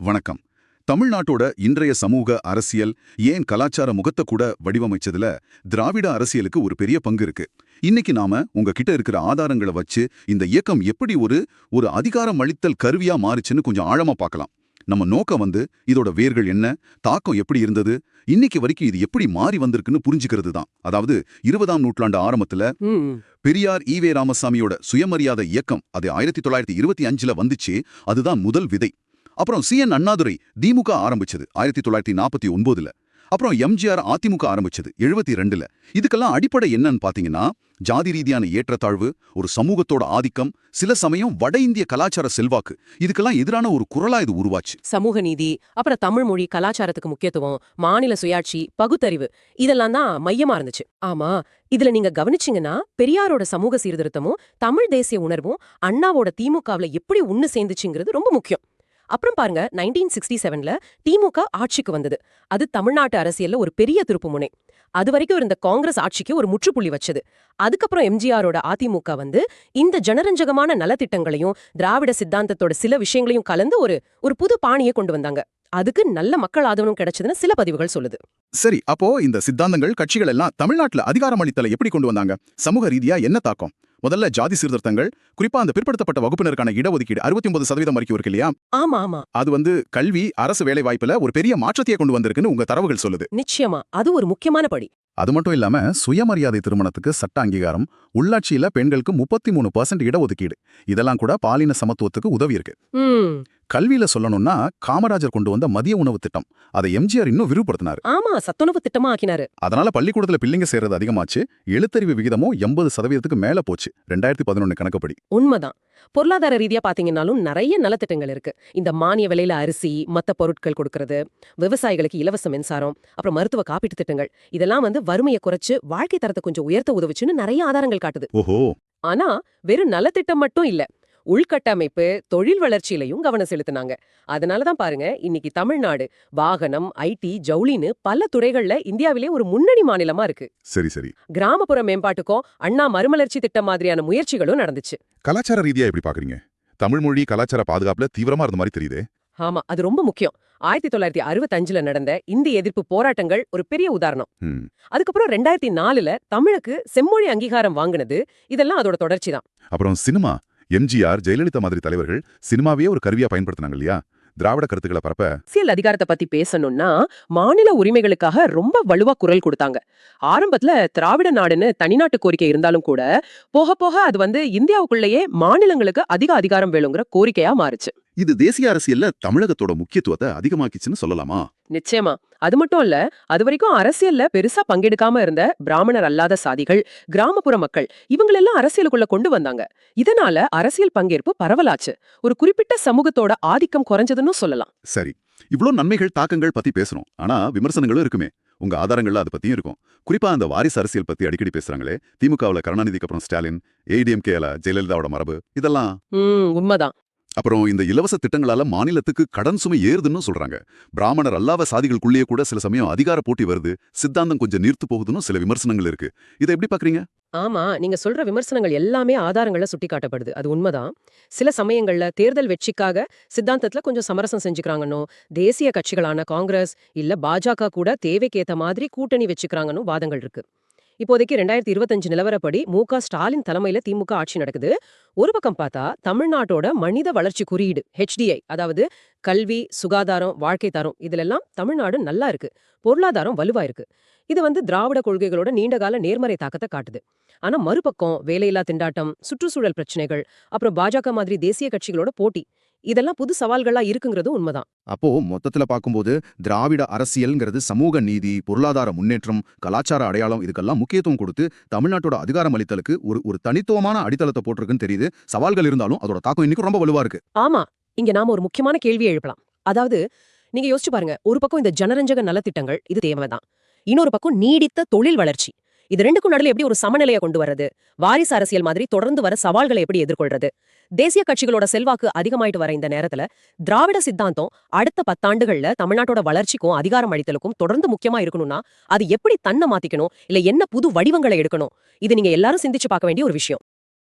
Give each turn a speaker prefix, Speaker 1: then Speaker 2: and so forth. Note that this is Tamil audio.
Speaker 1: வணக்கம். தமிழ்நாட்டோட இன்றைய சமூக அரசியல் ஏன் கலாச்சார முகத்தை கூட வடிவமைச்சதுல திராவிட அரசியலுக்கு ஒரு பெரிய பங்கு இருக்கு. இன்னைக்கு நாம உங்ககிட்ட இருக்கிற ஆதாரங்களை வச்சு இந்த இயக்கம் எப்படி ஒரு அதிகாரம் அளித்தல் கருவியா மாறுச்சுன்னு கொஞ்சம் ஆழமா பார்க்கலாம். நம்ம நோக்கம் இதோட வேர்கள் என்ன, தாக்கம் எப்படி இருந்தது, இன்னைக்கு வரைக்கும் இது எப்படி மாறி வந்திருக்குன்னு புரிஞ்சுக்கிறது தான். அதாவது 20ஆம் நூற்றாண்டு ஆரம்பத்துல பெரியார் ஈவே ராமசாமியோட சுயமரியாதை இயக்கம் அது 1925ல வந்துச்சு. அதுதான் முதல் விதை. அப்புறம் CN அண்ணாதுரை திமுக ஆரம்பிச்சது 1949ல. அப்புறம் எம்ஜிஆர் அதிமுக ஆரம்பிச்சது 72ல. இதுக்கெல்லாம் அடிப்படை என்னன்னு பாத்தீங்கன்னா, ஜாதி ரீதியான ஏற்றத்தாழ்வு, ஒரு சமூகத்தோட ஆதிக்கம், சில சமயம் வட இந்திய கலாச்சார செல்வாக்கு, இதுக்கெல்லாம் எதிரான ஒரு குரலா இது உருவாச்சு.
Speaker 2: சமூக நீதி, அப்புறம் தமிழ் மொழி கலாச்சாரத்துக்கு முக்கியத்துவம், மாநில சுயாட்சி, பகுத்தறிவு, இதெல்லாம் தான் மையமா இருந்துச்சு. ஆமா, இதுல நீங்க கவனிச்சீங்கன்னா பெரியாரோட சமூக சீர்திருத்தமும் தமிழ் தேசிய உணர்வும் அண்ணாவோட திமுகவுல எப்படி ஒன்னு சேர்ந்துச்சுங்கிறது ரொம்ப முக்கியம். அப்புறம் பாருங்க, 1967ல திமுக ஆட்சிக்கு வந்தது. அது தமிழ்நாட்டு அரசியல்ல ஒரு பெரிய திருப்புமுனை. அது வரைக்கும் இருந்த காங்கிரஸ் ஆட்சிக்கு ஒரு முற்றுப்புள்ளி வச்சது. அதுக்கப்புறம் எம்ஜிஆரோட அதிமுக இந்த ஜனரஞ்சகமான நலத்திட்டங்களையும் திராவிட சித்தாந்தத்தோட சில விஷயங்களையும் கலந்து ஒரு புது பாணியை கொண்டு வந்தாங்க. அதுக்கு நல்ல மக்கள் ஆதரவும் கிடைச்சதுன்னு சில பதிவுகள் சொல்லுது.
Speaker 3: சரி, அப்போ இந்த சித்தாந்தங்கள் கட்சிகள் எல்லாம் தமிழ்நாட்டுல அதிகாரம் அளித்தலை எப்படி கொண்டு வந்தாங்க? சமூக ரீதியா என்ன தாக்கம்? முதல்ல ஜாதி சீர்திருத்தங்கள், குறிப்பா அந்த பிற்படுத்தப்பட்ட வகுப்பினருக்கான இடஒதுக்கீடு 69% வரைக்கும் இருக்கு இல்லையா?
Speaker 2: ஆமா ஆமா.
Speaker 3: அது கல்வி, அரசு வேலை வாய்ப்புல ஒரு பெரிய மாற்றத்தையே கொண்டு வந்திருக்குன்னு உங்க தரவுகள் சொல்லுது.
Speaker 2: நிச்சயமா, அது ஒரு முக்கியமான படி.
Speaker 3: அது மட்டும் இல்லாம சுயமரியாதை திருமணத்துக்கு சட்ட அங்கீகாரம், உள்ளாட்சியில பெண்களுக்கு 33% இடஒதுக்கீடு, இதெல்லாம் கூட பாலின சமத்துவத்துக்கு உதவி இருக்கு. கல்வியில சொல்லணும்னா காமராஜர் கொண்டு வந்த மதிய உணவு திட்டம், அதை எம்ஜிஆர் இன்னும் விரிவுபடுத்தினாரு.
Speaker 2: ஆமா, சத்துணவு திட்டமா ஆக்கினாரு.
Speaker 3: அதனால பள்ளிக்கூடத்துல பிள்ளைங்க சேர்றது அதிகமாச்சு. எழுத்தறிவு விகிதமும் 80%க்கு மேல போச்சு 2011 கணக்குப்படி.
Speaker 2: உண்மைதான். பொருளாதார ரீதியா பாத்தீங்கன்னாலும் நிறைய நலத்திட்டங்கள் இருக்கு. இந்த மானிய விலையில அரிசி, மத்த பொருட்கள் கொடுக்கறது, விவசாயிகளுக்கு இலவச மின்சாரம், அப்புறம் மருத்துவ காப்பீட்டு திட்டங்கள், இதெல்லாம் வறுமையை குறைச்சு வாழ்க்கை தரத்தை கொஞ்சம் உயர்த்த உதவுச்சுன்னு நிறைய ஆதாரங்கள் காட்டுது.
Speaker 3: ஓஹோ.
Speaker 2: ஆனா வெறும் நலத்திட்டம் மட்டும் இல்ல, உள்கட்டமைப்பு, தொழில் வளர்ச்சியிலையும் கவனம் செலுத்தினாங்க. அதனாலதான் பாருங்க, இன்னைக்கு தமிழ்நாடு வாகனம், IT, ஜவுளின்னு பல துறைகள்ல இந்தியாவிலே ஒரு முன்னணி மாநிலமா இருக்கு.
Speaker 3: சரி சரி.
Speaker 2: கிராமப்புற மேம்பாட்டுக்கும் அண்ணா மறுமலர்ச்சி திட்டம் மாதிரியான முயற்சிகளும் நடந்துச்சு.
Speaker 3: கலாச்சார ரீதியா எப்படி பாக்குறீங்க? தமிழ் மொழி கலாச்சார பாதுகாப்புல தீவிரமா இருந்த மாதிரி தெரியுது.
Speaker 2: ஆமா, அது ரொம்ப முக்கியம். 1965ல நடந்த இந்திய எதிர்ப்பு போராட்டங்கள் ஒரு பெரிய உதாரணம். அதுக்கப்புறம் 2004ல தமிழுக்கு செம்மொழி அங்கீகாரம் வாங்கினது, இதெல்லாம் அதோட தொடர்ச்சி தான்.
Speaker 3: அப்புறம் சினிமா, எம்ஜிஆர், ஜெயலலிதா மாதிரி தலைவர்கள் சினிமாவே ஒரு கருவியா பயன்படுத்தினாங்க இல்லையா? திராவிட கருத்துக்களை பரப்ப.
Speaker 2: அரசியல் அதிகாரத்தை பத்தி பேசணும்னா மாநில உரிமைகளுக்காக ரொம்ப வலுவா குரல் கொடுத்தாங்க. ஆரம்பத்துல திராவிட நாடுன்னு தனிநாட்டு கோரிக்கை இருந்தாலும் கூட போக போக அது இந்தியாவுக்குள்ளேயே மாநிலங்களுக்கு அதிக அதிகாரம் வேணுங்கிற கோரிக்கையா மாறுச்சு.
Speaker 1: இது தேசிய அரசியல்ல தமிழகத்தோட முக்கியத்துவத்தை அதிகமாக்கிச்சுன்னு சொல்லலாமா?
Speaker 2: நிச்சயமா. அது மட்டும் இல்ல, அது வரைக்கும் அரசியல்ல பெருசா பங்கெடுக்காம இருந்த பிராமணர் அல்லாத சாதிகள், கிராமப்புற மக்கள், இவங்களெல்லாம் அரசியலுக்குள்ள கொண்டு வந்தாங்க. இதனால அரசியல் பங்கேற்பு பரவலாச்சு. ஒரு குறிப்பிட்ட சமூகத்தோட ஆதிக்கம் குறைஞ்சதுன்னு சொல்லலாம்.
Speaker 1: சரி, இவ்ளோ நன்மைகள் தாக்கங்கள் பத்தி பேசுறோம். ஆனா விமர்சனங்களும் இருக்குமே. உங்க ஆதாரங்கள்ல அதை பத்தியும் இருக்கும். குறிப்பா அந்த வாரிசு அரசியல் பத்தி அடிக்கடி பேசுறாங்களே. திமுகவுல கருணாநிதிக்கு அப்புறம் ஸ்டாலின், ADMKல ஜெயலலிதாவோட மரபு, இதெல்லாம்
Speaker 2: உண்மைதான்.
Speaker 1: அப்புறம் இந்த இலவச திட்டங்களால மாநிலத்துக்கு கடன் சுமை ஏறுதுன்னு சொல்றாங்க. பிராமணர் அல்லாத சாதிகளுக்குள்ளேயே கூட சில சமயம் அதிகார போட்டி வருது, சித்தாந்தம் கொஞ்சம் நீர்த்து போகுதுன்னு சில விமர்சனங்கள் இருக்கு. இதை எப்படி பாக்குறீங்க?
Speaker 2: ஆமா, நீங்க சொல்ற விமர்சனங்கள் எல்லாமே ஆதாரங்கள்ல சுட்டி காட்டப்படுது. அது உண்மைதான். சில சமயங்கள்ல தேர்தல் வெற்றிக்காக சித்தாந்தத்துல கொஞ்சம் சமரசம் செஞ்சுக்கிறாங்கன்னோ, தேசிய கட்சிகளான காங்கிரஸ் இல்ல பாஜக கூட தேவைக்கேத்த மாதிரி கூட்டணி வச்சுக்கிறாங்கன்னு வாதங்கள் இருக்கு. இப்போதைக்கு 2025 நிலவரப்படி MK ஸ்டாலின் தலைமையில திமுக ஆட்சி நடக்குது. ஒரு பக்கம் பார்த்தா தமிழ்நாட்டோட மனித வளர்ச்சி குறியீடு HDI, அதாவது கல்வி, சுகாதாரம், வாழ்க்கை தரம், இதுலெல்லாம் தமிழ்நாடு நல்லா இருக்கு. பொருளாதாரம் வலுவா இருக்கு. இது திராவிட கொள்கைகளோட நீண்டகால நேர்மறை தாக்கத்தை காட்டுது. ஆனா மறுபக்கம் வேலையில்லா திண்டாட்டம், சுற்றுச்சூழல் பிரச்சனைகள், அப்புறம் பாஜக மாதிரி தேசிய கட்சிகளோட போட்டி, இதெல்லாம் புது சவால்களா இருக்குங்கிறது உண்மைதான்.
Speaker 3: அப்போ மொத்தத்துல பார்க்கும்போது திராவிட அரசியல்ங்கிறது சமூக நீதி, பொருளாதார முன்னேற்றம், கலாச்சார அடையாளம், இதுக்கெல்லாம் முக்கியத்துவம் கொடுத்து தமிழ்நாட்டோட அதிகாரம் அளித்தலுக்கு ஒரு தனித்துவமான அடித்தளத்தை போட்டிருக்குன்னு தெரியுது. சவால்கள் இருந்தாலும் அதோட தாக்கம் இன்னைக்கு ரொம்ப வலுவா இருக்கு.
Speaker 2: ஆமா, இங்க நாம ஒரு முக்கியமான கேள்வியை எழுப்பலாம். அதாவது நீங்க யோசிச்சு பாருங்க, ஒரு பக்கம் இந்த ஜனரஞ்சக நலத்திட்டங்கள், இது தேவைதான். இன்னொரு பக்கம் நீடித்த தொழில் வளர்ச்சி, இது ரெண்டுக்கும் நடுவில் எப்படி ஒரு சமநிலையை கொண்டு வர்றது? வாரிசு அரசியல் மாதிரி தொடர்ந்து வர சவால்களை எப்படி எதிர்கொள்றது? தேசிய கட்சிகளோட செல்வாக்கு அதிகமாயிட்டு வர இந்த நேரத்துல திராவிட சித்தாந்தம் அடுத்த 10 ஆண்டுகள்ல தமிழ்நாட்டோட வளர்ச்சிக்கும் அதிகாரம் அளித்தலுக்கும் தொடர்ந்து முக்கியமா இருக்கணும்னா அது எப்படி தன்னை மாத்திக்கணும், இல்ல என்ன புது வடிவங்களை எடுக்கணும்? இது நீங்க எல்லாரும் சிந்திச்சு பார்க்க வேண்டிய ஒரு விஷயம்.